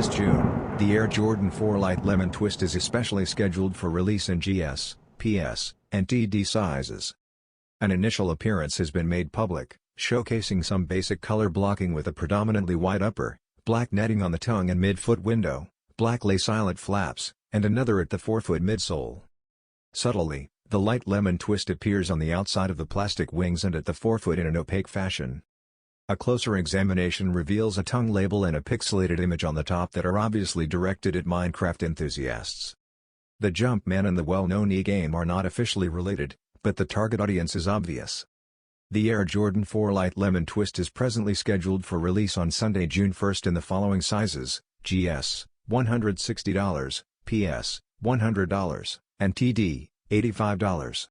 This June, the Air Jordan 4 Light Lemon Twist is especially scheduled for release in GS, PS, and TD sizes. An initial appearance has been made public, showcasing some basic color blocking with a predominantly white upper, black netting on the tongue and mid-foot window, black lace eyelet flaps, and another at the forefoot midsole. Subtly, the light lemon twist appears on the outside of the plastic wings and at the forefoot in an opaque fashion. A closer examination reveals a tongue label and a pixelated image on the top that are obviously directed at Minecraft enthusiasts. The Jumpman and the well-known E-game are not officially related, but the target audience is obvious. The Air Jordan 4 Light Lemon Twist is presently scheduled for release on Sunday, June 1st in the following sizes: GS, $160, PS, $100, and TD, $85.